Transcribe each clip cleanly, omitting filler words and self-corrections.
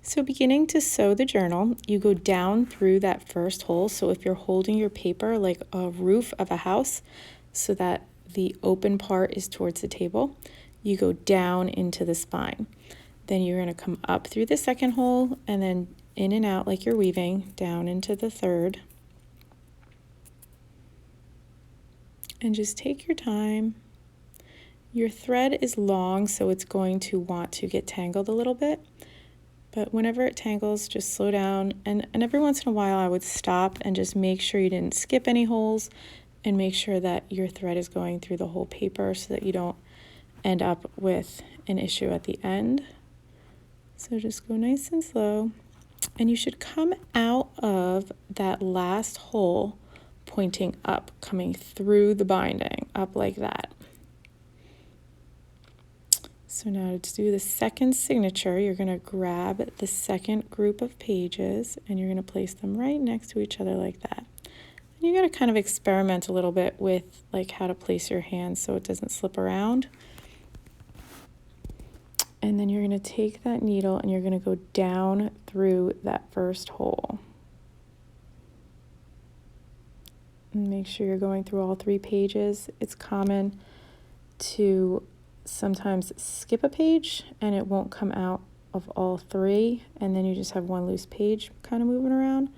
So beginning to sew the journal, you go down through that first hole. So if you're holding your paper like a roof of a house so that the open part is towards the table, you go down into the spine. Then you're going to come up through the second hole and then in and out like you're weaving, down into the third. And just take your time. Your thread is long, so it's going to want to get tangled a little bit. But whenever it tangles, just slow down. And every once in a while, I would stop and just make sure you didn't skip any holes and make sure that your thread is going through the whole paper so that you don't end up with an issue at the end. So just go nice and slow. And you should come out of that last hole pointing up, coming through the binding, up like that. So now to do the second signature, you're going to grab the second group of pages and you're going to place them right next to each other like that. And you got to kind of experiment a little bit with like how to place your hands so it doesn't slip around. And then you're going to take that needle and you're going to go down through that first hole. And make sure you're going through all 3 pages. It's common to sometimes skip a page and it won't come out of all 3, and then you just have one loose page kind of moving around.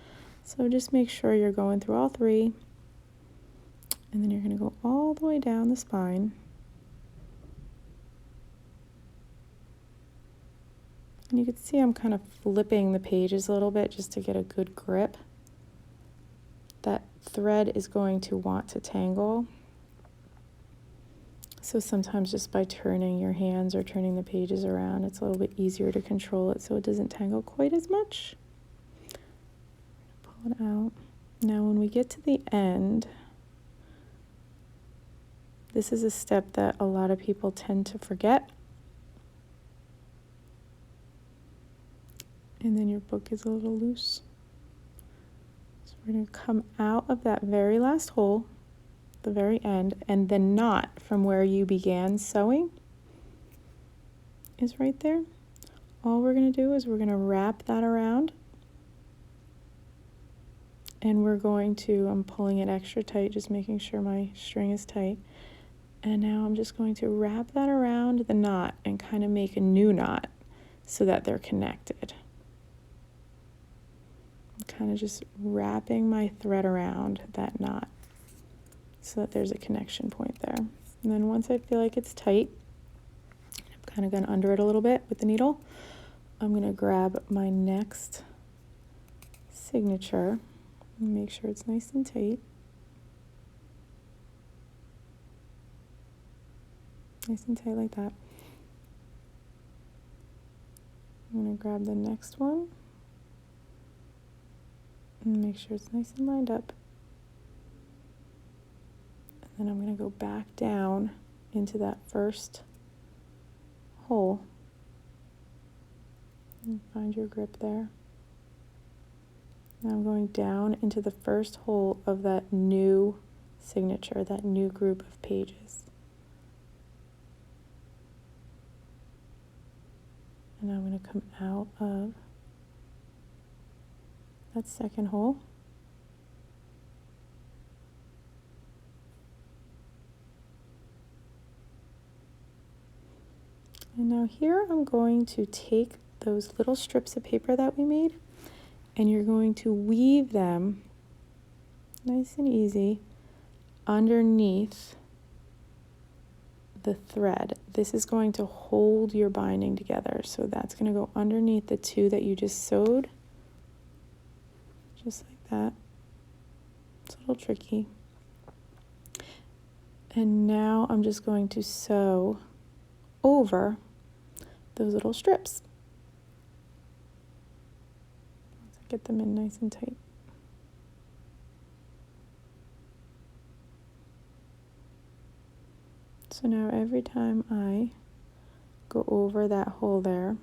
So just make sure you're going through all 3, and then you're going to go all the way down the spine. And you can see I'm kind of flipping the pages a little bit just to get a good grip. That thread is going to want to tangle. So sometimes just by turning your hands or turning the pages around, it's a little bit easier to control it so it doesn't tangle quite as much. Pull it out. Now when we get to the end, this is a step that a lot of people tend to forget. And then your book is a little loose. So we're going to come out of that very last hole, the very end, and the knot from where you began sewing is right there. All we're going to do is we're going to wrap that around, and we're going to, I'm pulling it extra tight, just making sure my string is tight. And now I'm just going to wrap that around the knot and kind of make a new knot so that they're connected. I'm kind of just wrapping my thread around that knot so that there's a connection point there. And then once I feel like it's tight, I'm kind of going to under it a little bit with the needle. I'm going to grab my next signature and make sure it's nice and tight. Nice and tight like that. I'm going to grab the next one and make sure it's nice and lined up. And then I'm going to go back down into that first hole. And find your grip there. Now I'm going down into the first hole of that new signature, that new group of pages. And I'm going to come out of that second hole. And now here I'm going to take those little strips of paper that we made, and you're going to weave them nice and easy underneath the thread. This is going to hold your binding together. So that's going to go underneath the 2 that you just sewed. Just like that. It's a little tricky. And now I'm just going to sew over those little strips. Get them in nice and tight. So now every time I go over that hole there,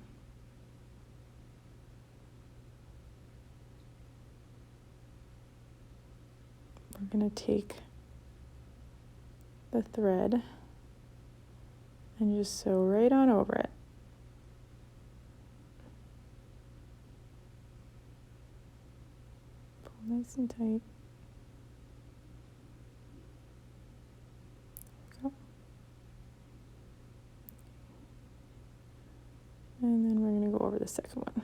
we're going to take the thread and just sew right on over it. Nice and tight. There we go. And then we're going to go over the second one.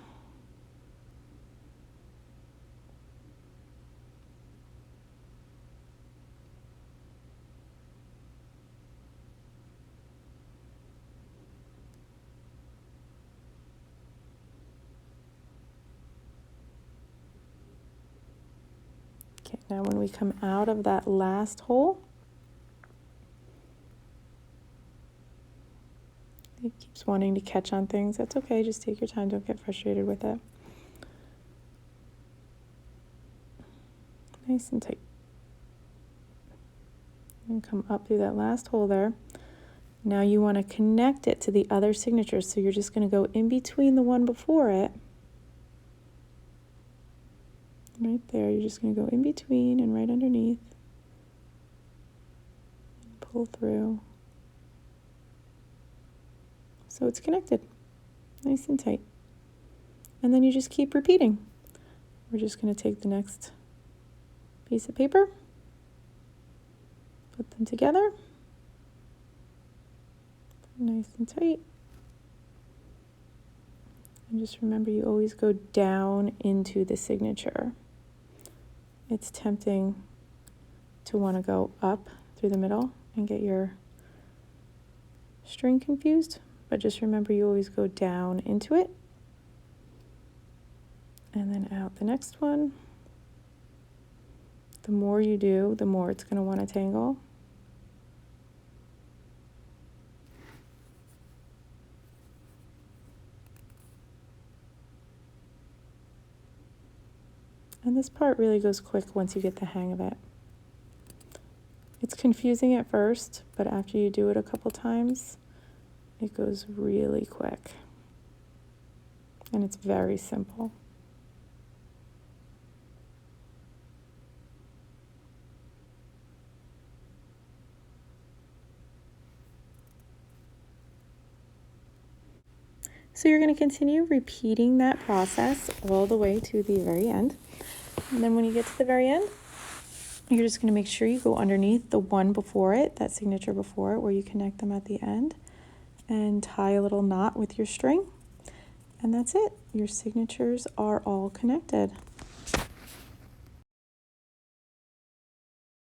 Okay, now when we come out of that last hole, it keeps wanting to catch on things. That's okay, just take your time, don't get frustrated with it. Nice and tight. And come up through that last hole there. Now you want to connect it to the other signature, so you're just going to go in between the one before it. Right there, you're just going to go in between and right underneath. And pull through. So it's connected, nice and tight. And then you just keep repeating. We're just going to take the next piece of paper, put them together, nice and tight. And just remember, you always go down into the signature. It's tempting to want to go up through the middle and get your string confused, but just remember you always go down into it and then out the next one. The more you do, the more it's going to want to tangle. And this part really goes quick once you get the hang of it. It's confusing at first, but after you do it a couple times, it goes really quick. And it's very simple. So you're going to continue repeating that process all the way to the very end. And then when you get to the very end, you're just going to make sure you go underneath the one before it, that signature before it, where you connect them at the end, and tie a little knot with your string. And that's it. Your signatures are all connected.